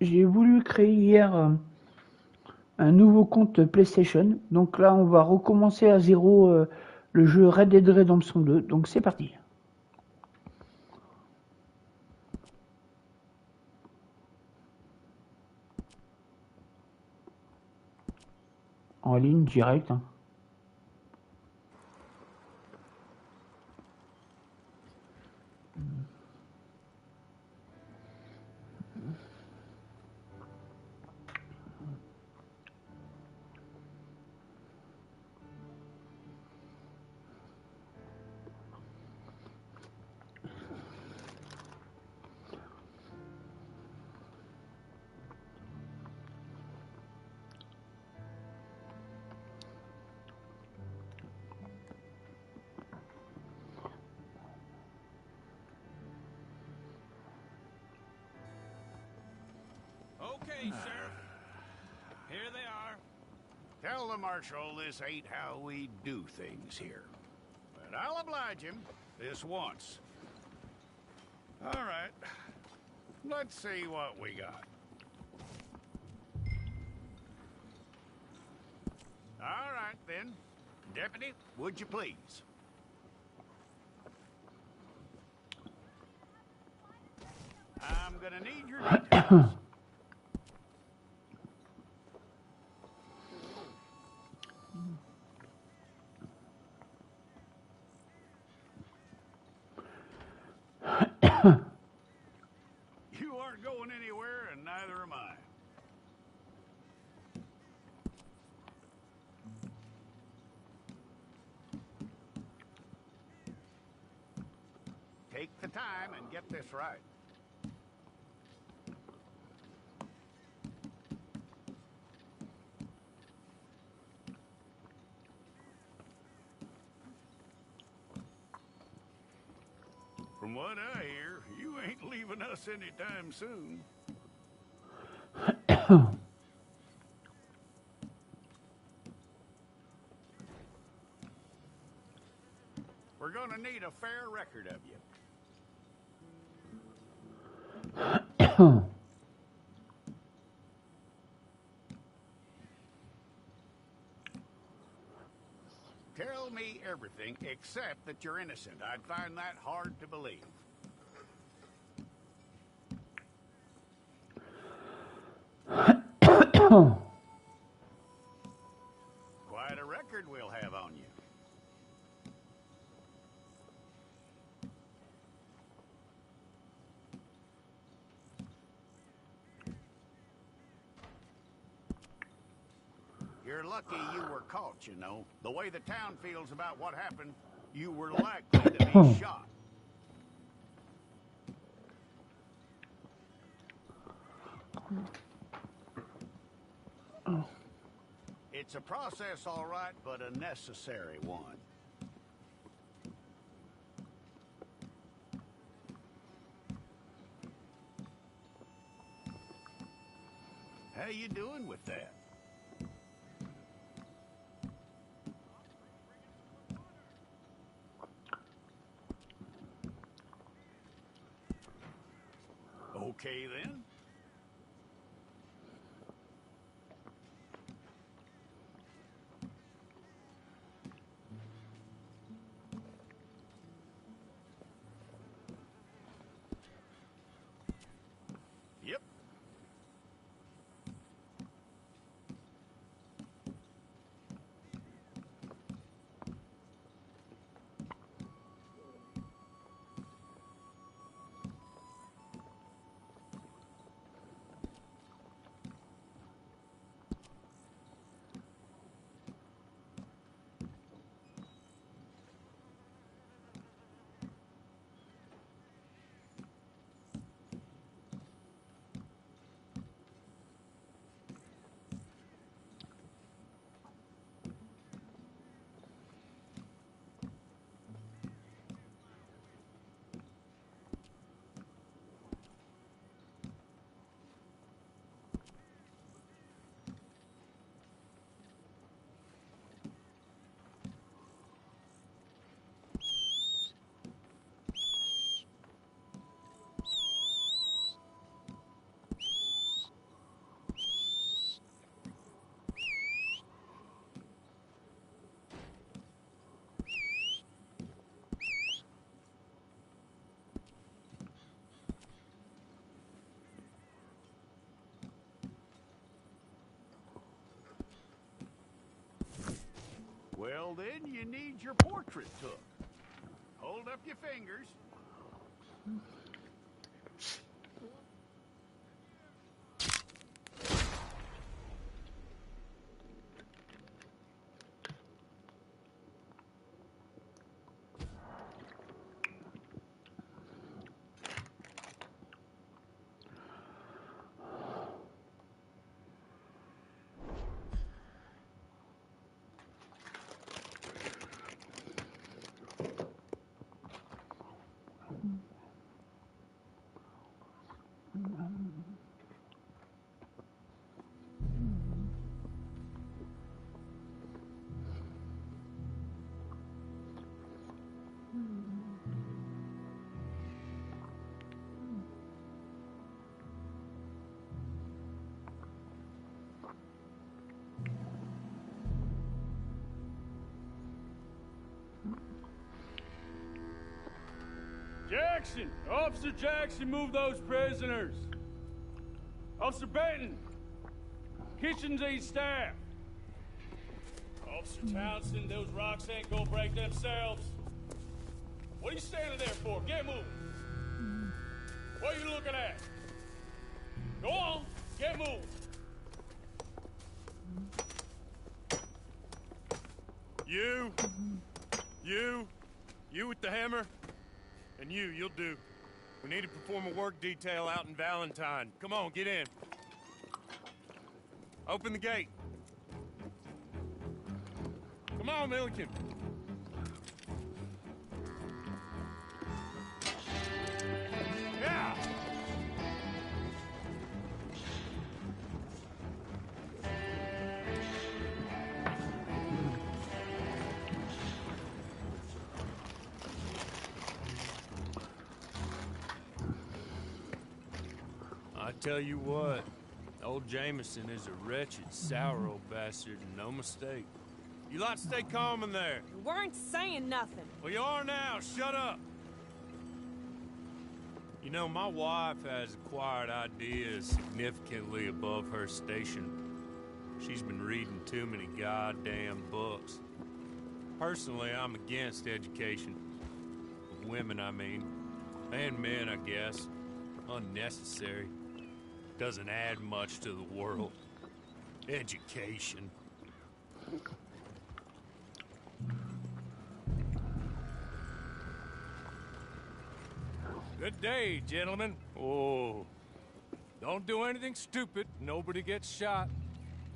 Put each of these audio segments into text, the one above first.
j'ai voulu créer hier un nouveau compte PlayStation. Donc là, on va recommencer à zéro le jeu Red Dead Redemption 2. Donc c'est parti. En ligne, direct. Hein. Okay, Sheriff. Here they are. Tell the Marshal this ain't how we do things here. But I'll oblige him this once. All right. Let's see what we got. All right, then. Deputy, would you please? I'm gonna need your details. You aren't going anywhere, and neither am I. Take the time and get this right. From what I hear, you ain't leaving us anytime soon. We're gonna need a fair record of you. Tell me everything except that you're innocent. I'd find that hard to believe. Quite a record we'll have on you. You're lucky you were caught, you know. The way the town feels about what happened, you were likely to be shot. It's a process, all right, but a necessary one. How you doing with that? Okay, then. Yep. Well, then you need your portrait took. Hold up your fingers. Jackson! Officer Jackson, move those prisoners! Officer Benton! Kitchens aid staff! Officer Townsend, those rocks ain't gonna break themselves. What are you standing there for? Get moving! What are you looking at? Go on, get moving! You with the hammer? And you'll do. We need to perform a work detail out in Valentine. Come on, get in. Open the gate. Come on, Milliken. Yeah! I tell you what, old Jameson is a wretched, sour old bastard, and no mistake. You lot stay calm in there. You weren't saying nothing. Well, you are now. Shut up. You know, my wife has acquired ideas significantly above her station. She's been reading too many goddamn books. Personally, I'm against education. Of women, I mean. And men, I guess. Unnecessary. Doesn't add much to the world. Education. Good day, gentlemen. Oh, Don't do anything stupid. Nobody gets shot.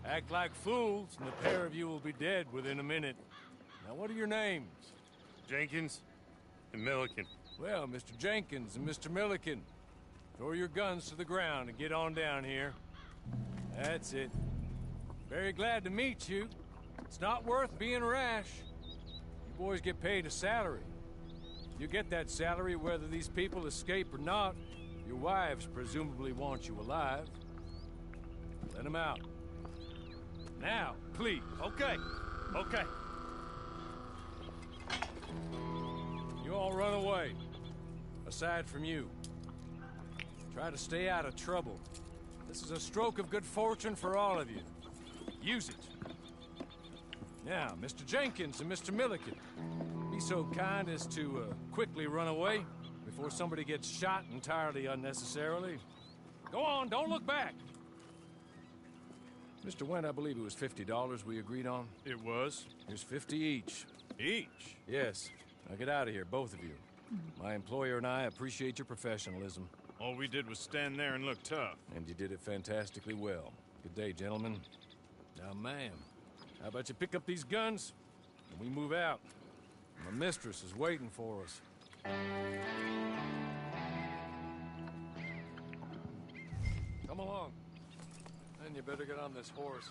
Act like fools, and the pair of you will be dead within a minute. Now, what are your names? Jenkins and Milliken. Well, Mr. Jenkins and Mr. Milliken, throw your guns to the ground and get on down here. That's it. Very glad to meet you. It's not worth being rash. You boys get paid a salary. You get that salary whether these people escape or not. Your wives presumably want you alive. Let them out. Now, please. Okay, okay. You all run away. Aside from you. Try to stay out of trouble. This is a stroke of good fortune for all of you. Use it. Now, Mr. Jenkins and Mr. Milliken, be so kind as to quickly run away before somebody gets shot entirely unnecessarily. Go on, don't look back. Mr. Wendt, I believe it was $50 we agreed on. It was. Here's 50 each. Each? Yes. Now get out of here, both of you. My employer and I appreciate your professionalism. All we did was stand there and look tough. And you did it fantastically well. Good day, gentlemen. Now, ma'am, how about you pick up these guns and we move out? My mistress is waiting for us. Come along. Then you better get on this horse.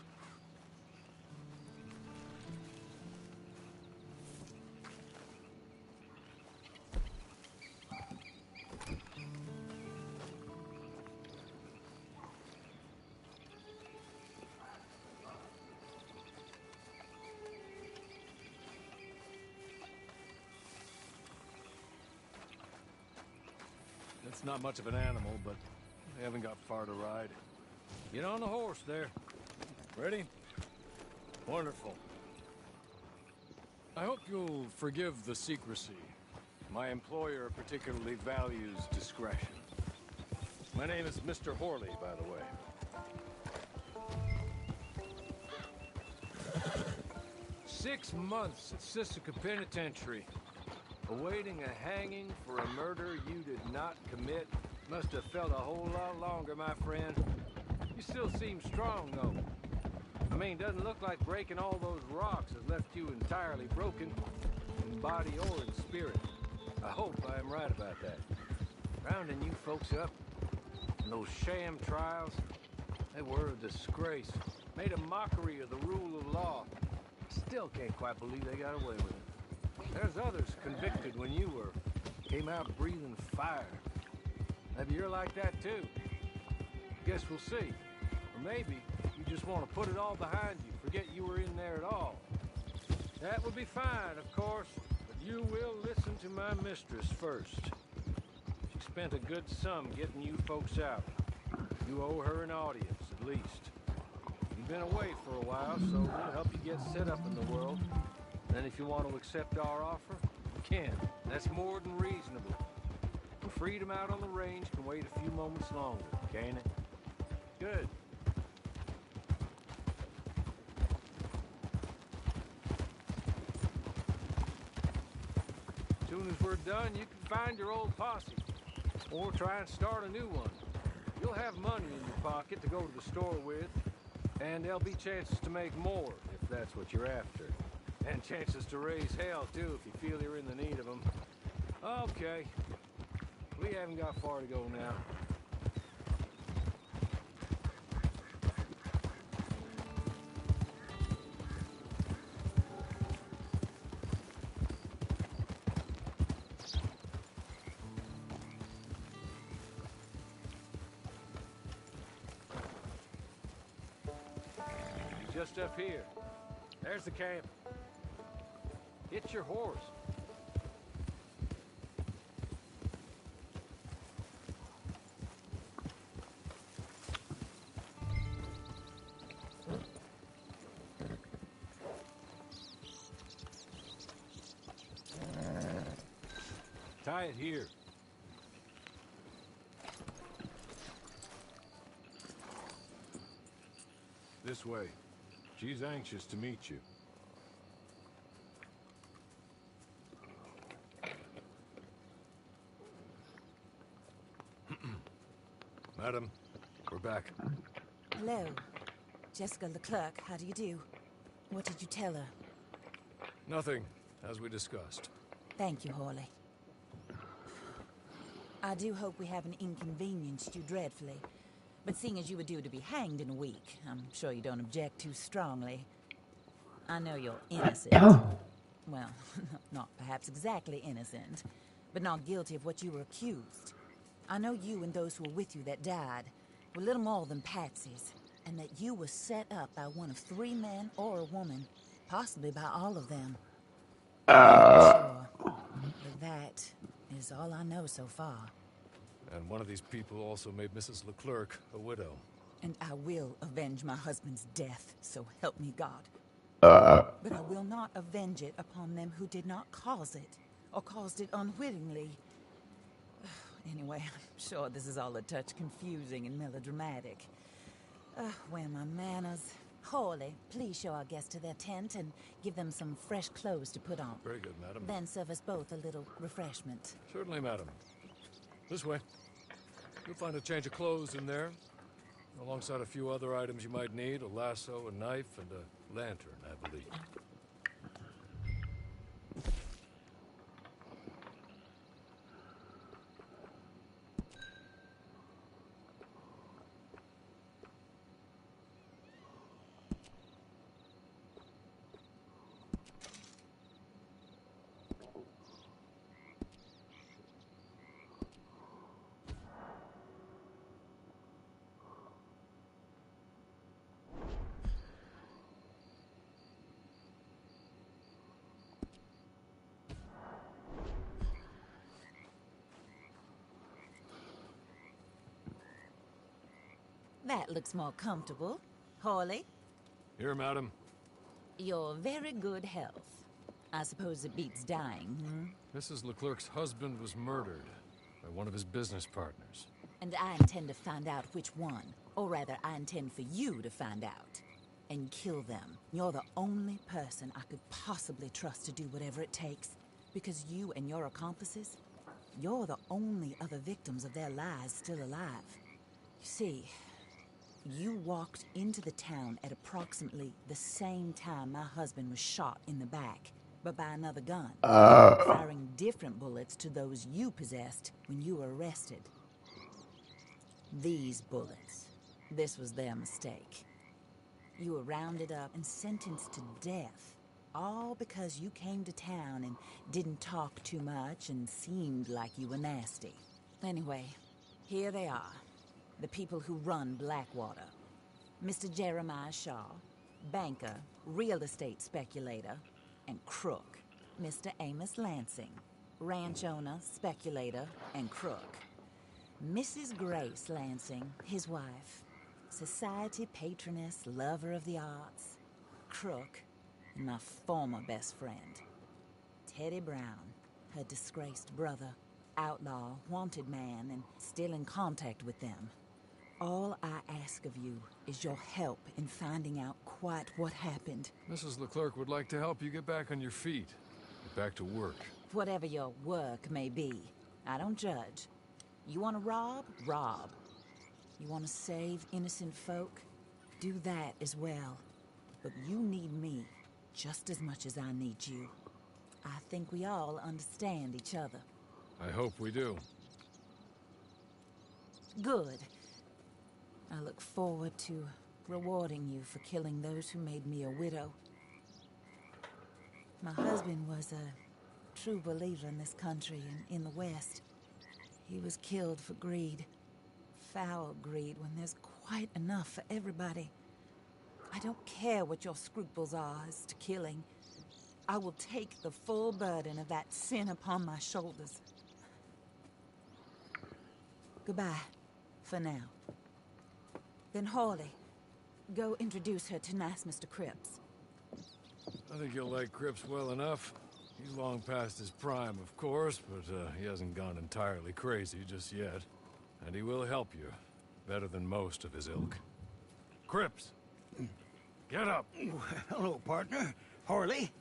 It's not much of an animal, but they haven't got far to ride. Get on the horse there. Ready? Wonderful. I hope you'll forgive the secrecy. My employer particularly values discretion. My name is Mr. Horley, by the way. 6 months at Sisika Penitentiary, awaiting a hanging for a murder you did not commit. Must have felt a whole lot longer, my friend. You still seem strong, though. I mean, doesn't look like breaking all those rocks has left you entirely broken, in body or in spirit. I hope I am right about that. Rounding you folks up, and those sham trials, they were a disgrace. Made a mockery of the rule of law. Still can't quite believe they got away with it. There's others convicted when you were. Came out breathing fire. Maybe you're like that too. Guess we'll see. Or maybe you just want to put it all behind you, forget you were in there at all. That would be fine, of course, but you will listen to my mistress first. She spent a good sum getting you folks out. You owe her an audience, at least. You've been away for a while, so we'll help you get set up in the world. Then if you want to accept our offer, you can. That's more than reasonable. And freedom out on the range can wait a few moments longer, can't it? Good. As soon as we're done, you can find your old posse. Or try and start a new one. You'll have money in your pocket to go to the store with. And there'll be chances to make more, if that's what you're after. And chances to raise hell, too, if you feel you're in the need of them. Okay. We haven't got far to go now. Just up here. There's the camp. Hitch your horse. Tie it here. This way. She's anxious to meet you. Madam, we're back. Hello. Jessica Leclerc, how do you do? What did you tell her? Nothing, as we discussed. Thank you, Horley. I do hope we haven't inconvenienced you dreadfully. But seeing as you were due to be hanged in a week, I'm sure you don't object too strongly. I know you're innocent. Well, not perhaps exactly innocent, but not guilty of what you were accused. I know you and those who were with you that died were little more than patsies, and that you were set up by one of 3 men or a woman, possibly by all of them. Sure. But that is all I know so far. And one of these people also made Mrs. Leclerc a widow. And I will avenge my husband's death, so help me God. But I will not avenge it upon them who did not cause it, or caused it unwittingly. Anyway, I'm sure this is all a touch confusing and melodramatic. Where are my manners? Horley, please show our guests to their tent and give them some fresh clothes to put on. Very good, madam. Then serve us both a little refreshment. Certainly, madam. This way. You'll find a change of clothes in there, alongside a few other items you might need, a lasso, a knife, and a lantern, I believe. That looks more comfortable. Horley, Here, madam. your very good health. I suppose it beats dying, hmm? Mrs. Leclerc's husband was murdered by one of his business partners. And I intend to find out which one. Or rather, I intend for you to find out. And kill them. You're the only person I could possibly trust to do whatever it takes. Because you and your accomplices, you're the only other victims of their lies still alive. You see, you walked into the town at approximately the same time my husband was shot in the back, but by another gun, firing different bullets to those you possessed when you were arrested. These bullets, this was their mistake. You were rounded up and sentenced to death, all because you came to town and didn't talk too much and seemed like you were nasty. Anyway, here they are. The people who run Blackwater. Mr. Jeremiah Shaw, banker, real estate speculator, and crook. Mr. Amos Lansing, ranch owner, speculator, and crook. Mrs. Grace Lansing, his wife, society patroness, lover of the arts, crook, and my former best friend. Teddy Brown, her disgraced brother, outlaw, wanted man, and still in contact with them. All I ask of you is your help in finding out quite what happened. Mrs. Leclerc would like to help you get back on your feet. Get back to work. Whatever your work may be, I don't judge. You want to rob? Rob. You want to save innocent folk? Do that as well. But you need me just as much as I need you. I think we all understand each other. I hope we do. Good. I look forward to rewarding you for killing those who made me a widow. My husband was a true believer in this country and in the West. He was killed for greed. Foul greed when there's quite enough for everybody. I don't care what your scruples are as to killing. I will take the full burden of that sin upon my shoulders. Goodbye, for now. Then Hawley, go introduce her to nice Mr. Cripps. I think you'll like Cripps well enough. He's long past his prime, of course, but he hasn't gone entirely crazy just yet. And he will help you, better than most of his ilk. Cripps! Get up! Hello, partner. Harley.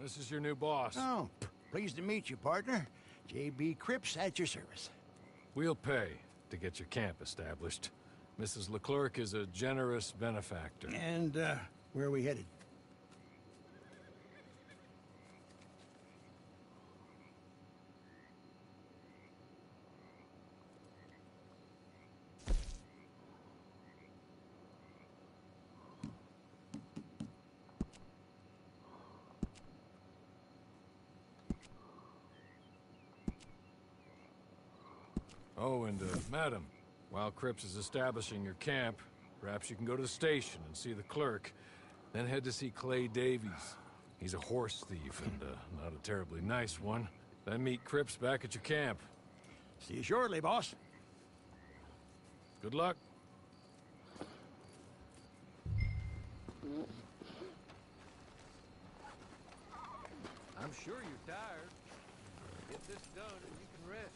This is your new boss. Oh, pleased to meet you, partner. J.B. Cripps at your service. We'll pay to get your camp established. Mrs. Leclerc is a generous benefactor. And, where are we headed? Oh, and, madam, while Cripps is establishing your camp, perhaps you can go to the station and see the clerk, then head to see Clay Davies. He's a horse thief and, not a terribly nice one. Then meet Cripps back at your camp. See you shortly, boss. Good luck. I'm sure you're tired. Get this done and you can rest.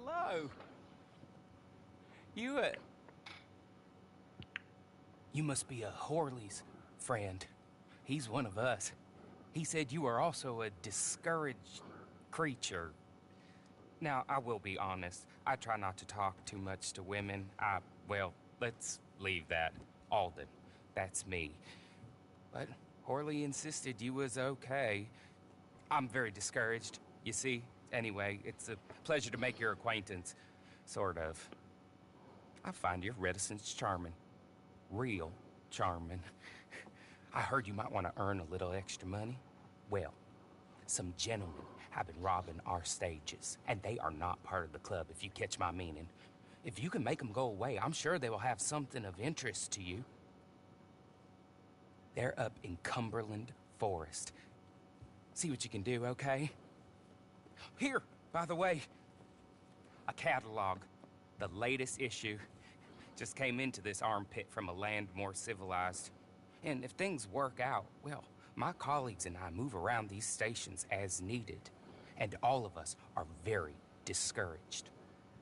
hello. You must be a Horley's friend. He's one of us. He said you are also a discouraged creature. Now, I will be honest. I try not to talk too much to women. Well, let's leave that. Alden, that's me. But Horley insisted you was okay. I'm very discouraged, you see. Anyway, it's a pleasure to make your acquaintance. Sort of. I find your reticence charming. Real charming. I heard you might want to earn a little extra money. Well, some gentlemen have been robbing our stages, and they are not part of the club, if you catch my meaning. If you can make them go away, I'm sure they will have something of interest to you. They're up in Cumberland Forest. See what you can do, okay? Here, by the way, a catalog. The latest issue. Just came into this armpit from a land more civilized. And if things work out, well, my colleagues and I move around these stations as needed. And all of us are very discouraged.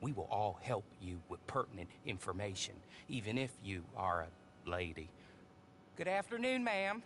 We will all help you with pertinent information, even if you are a lady. Good afternoon, ma'am.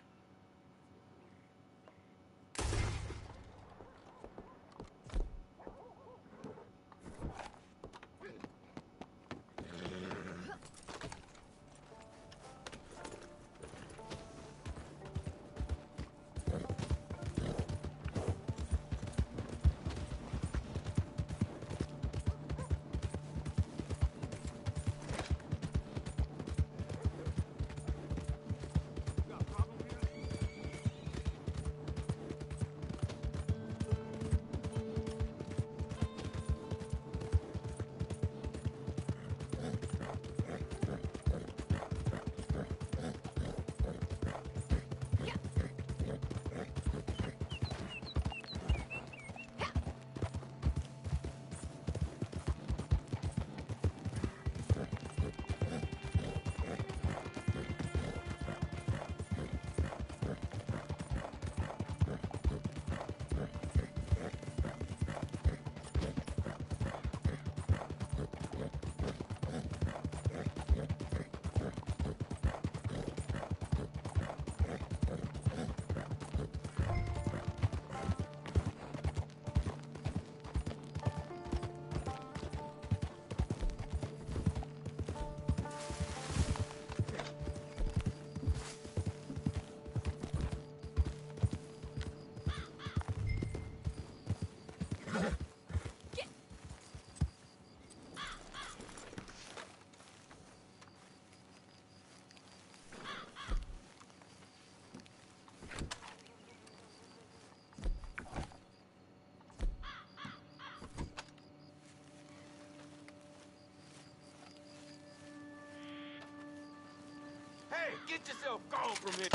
Hey, get yourself gone from here.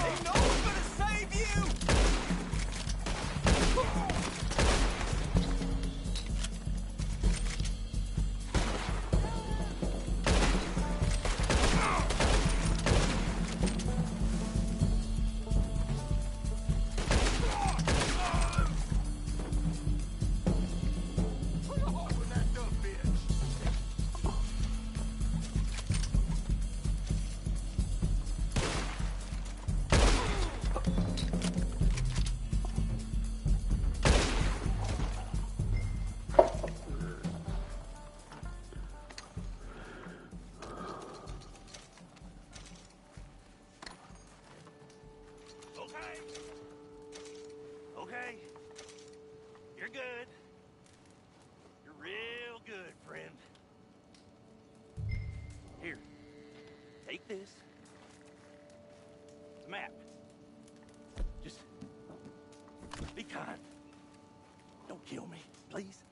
Ain't no one gonna save you! Okay. You're good. You're real good, friend. Here. Take this. It's a map. Just be kind. Don't kill me, please.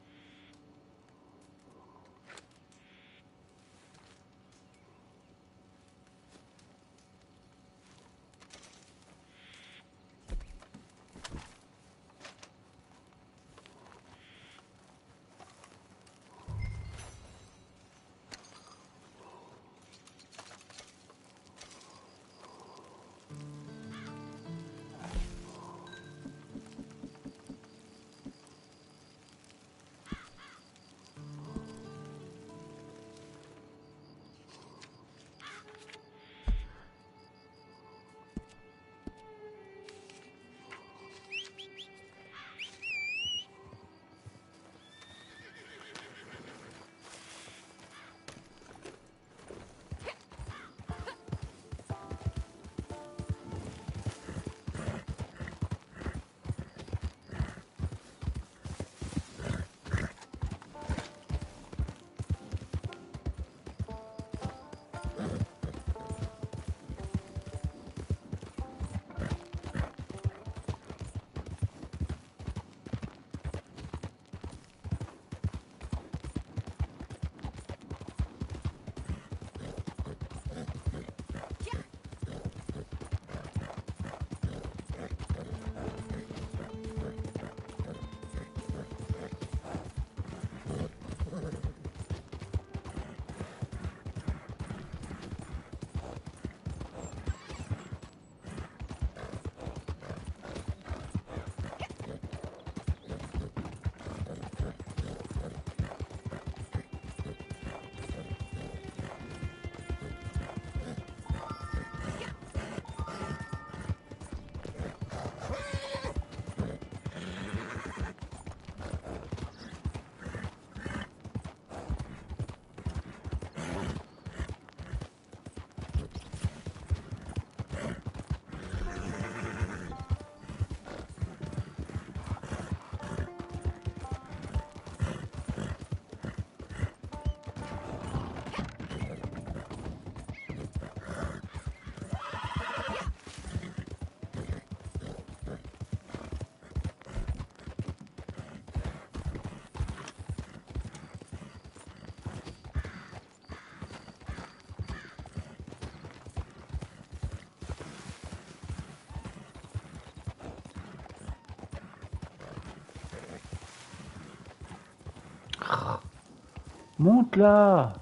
Monte là.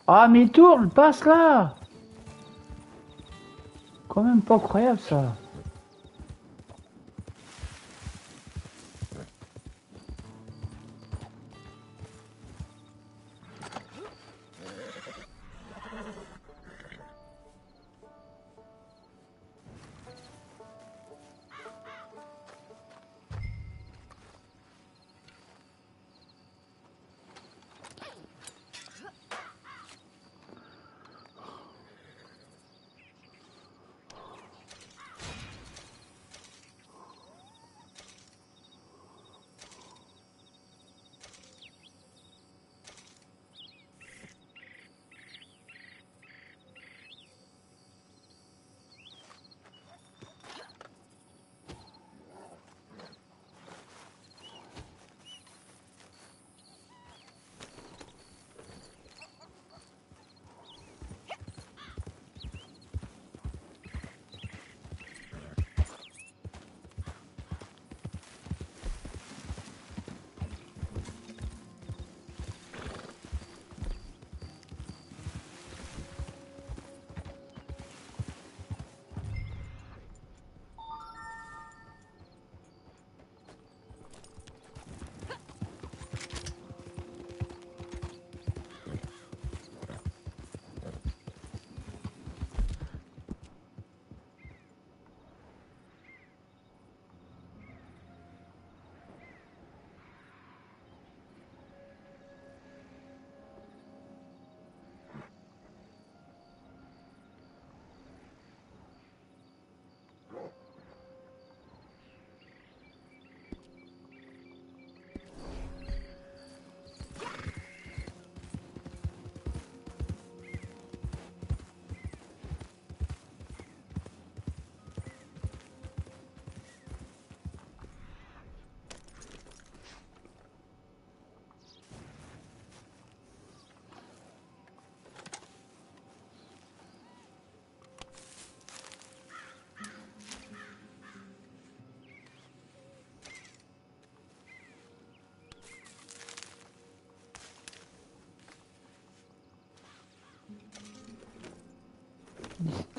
Ah mais tourne, passe là. Quand même pas incroyable ça.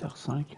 H5.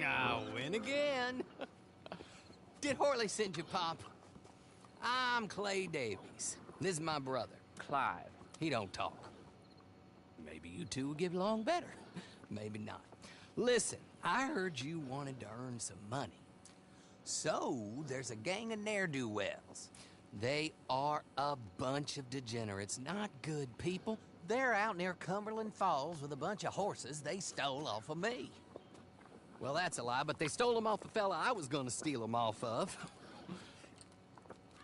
I'll win again. Did Horley send you, Pop? I'm Clay Davies. This is my brother, Clive. He don't talk. Maybe you two will get along better. Maybe not. Listen, I heard you wanted to earn some money. So, there's a gang of ne'er-do-wells. They are a bunch of degenerates, not good people. They're out near Cumberland Falls with a bunch of horses they stole off of me. Well, that's a lie, but they stole them off the fella I was gonna steal them off of.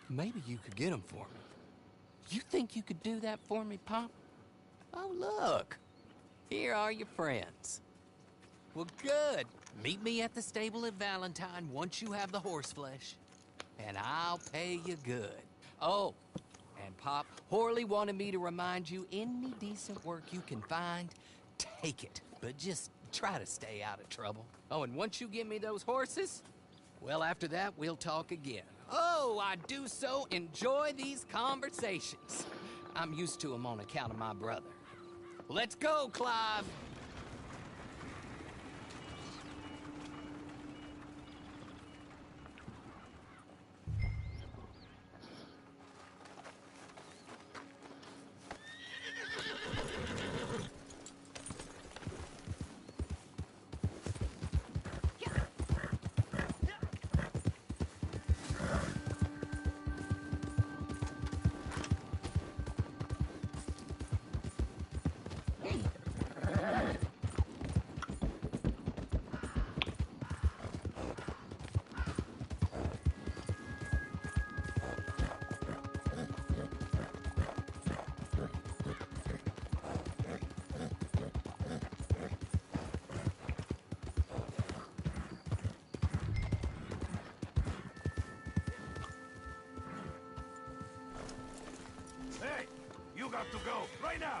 Maybe you could get them for me. You think you could do that for me, Pop? Oh, look. Here are your friends. Well, good. Meet me at the stable at Valentine once you have the horse flesh. And I'll pay you good. Oh, and Pop, Horley wanted me to remind you, any decent work you can find, take it. But just try to stay out of trouble. Oh, and once you give me those horses, well, after that, we'll talk again. Oh, I do so enjoy these conversations. I'm used to them on account of my brother. Let's go, Clive. Hey, you got to go, right now!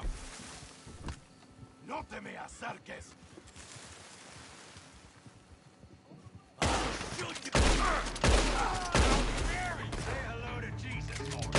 No te me acerques! I'll shoot you! Mary, say hello to Jesus for me.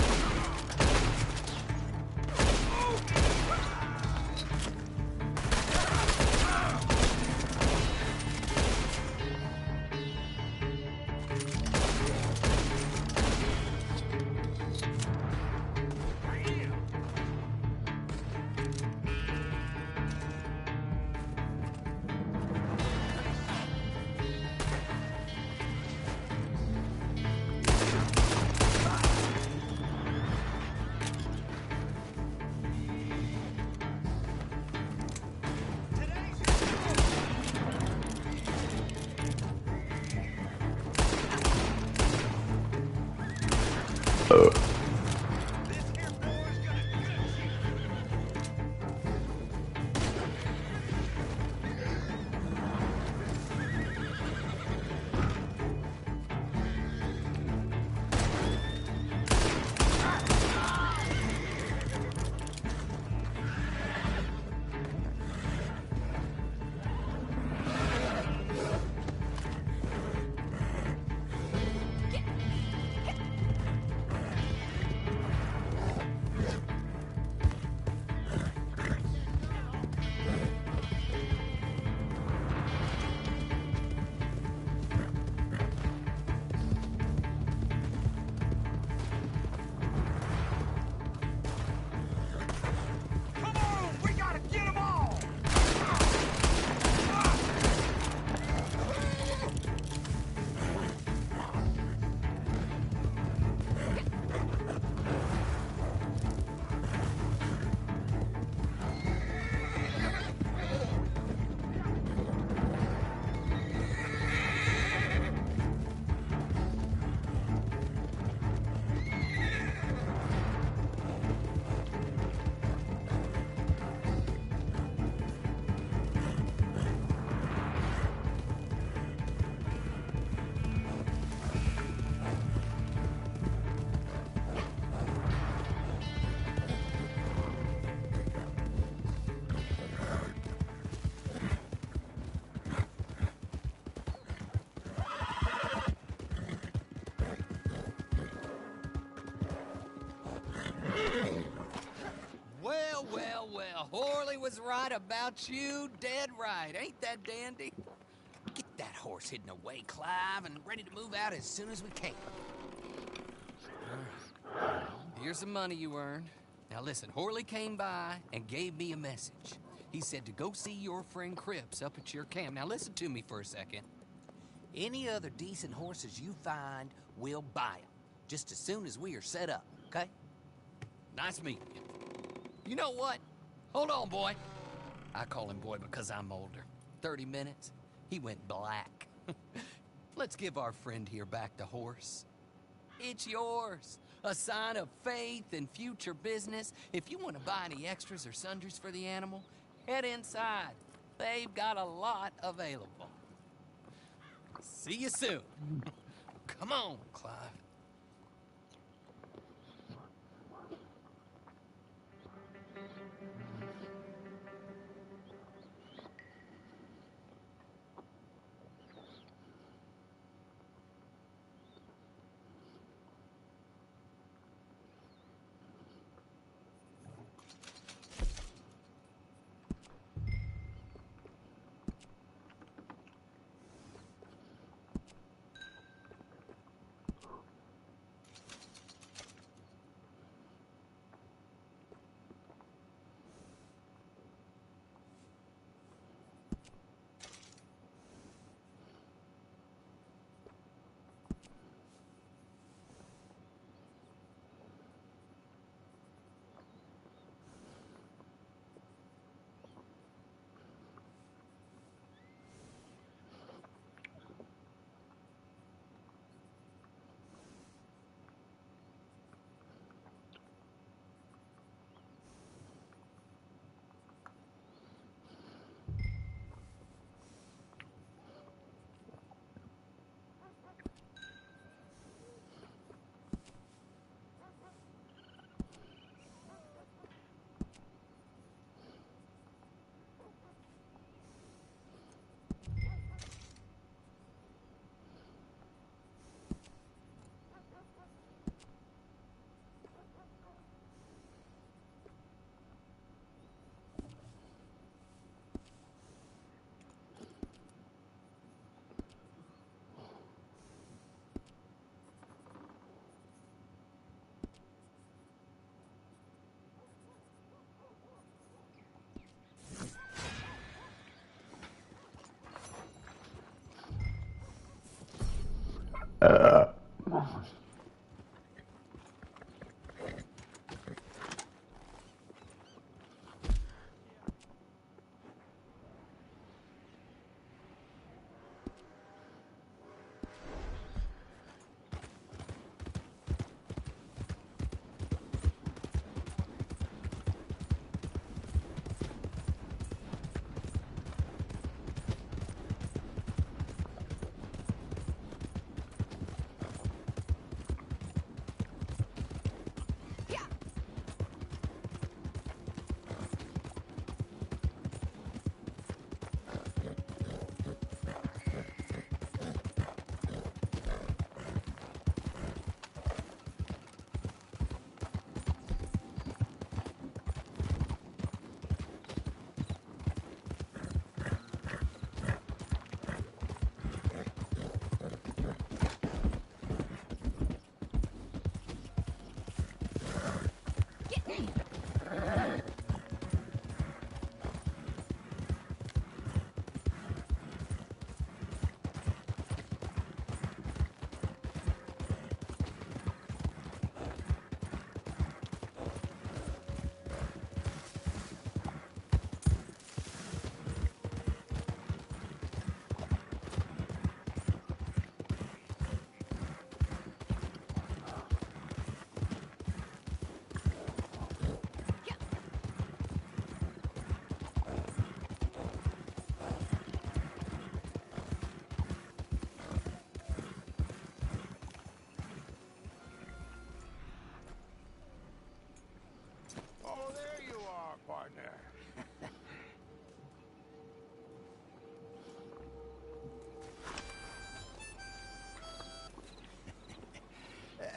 Well, Horley was right about you, dead right. Ain't that dandy? horse hidden away, Clive, and ready to move out as soon as we can. Here's the money you earned. Now listen, Horley came by and gave me a message. He said to go see your friend Cripps up at your camp. Now listen to me for a second. Any other decent horses you find, we'll buy them. Just as soon as we are set up, okay? Nice meeting you. You know what? Hold on, boy. I call him boy because I'm older. 30 minutes, he went black. Let's give our friend here back the horse. It's yours. A sign of faith and future business. If you want to buy any extras or sundries for the animal, head inside. They've got a lot available. See you soon. Come on, Clive.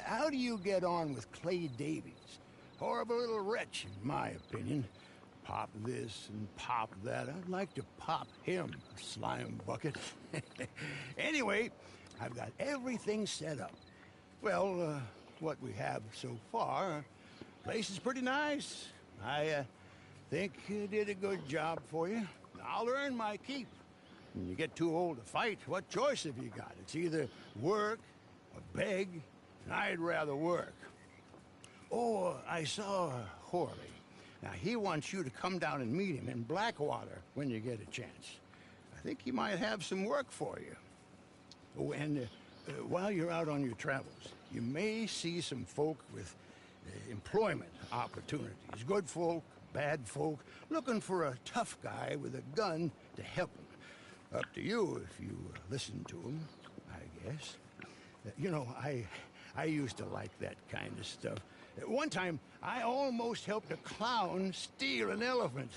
How do you get on with Clay Davies? Horrible little wretch, in my opinion. pop this and pop that. I'd like to pop him, a slime bucket. Anyway, I've got everything set up. Well, what we have so far, place is pretty nice. I think you did a good job for you. I'll earn my keep. When you get too old to fight, what choice have you got? It's either work or beg, and I'd rather work. Oh, I saw Horley. Now, he wants you to come down and meet him in Blackwater when you get a chance. I think he might have some work for you. Oh, and while you're out on your travels, you may see some folk with employment opportunities. Good folk, bad folk, looking for a tough guy with a gun to help them. Up to you if you listen to him, I guess. You know, I used to like that kind of stuff. One time, I almost helped a clown steal an elephant.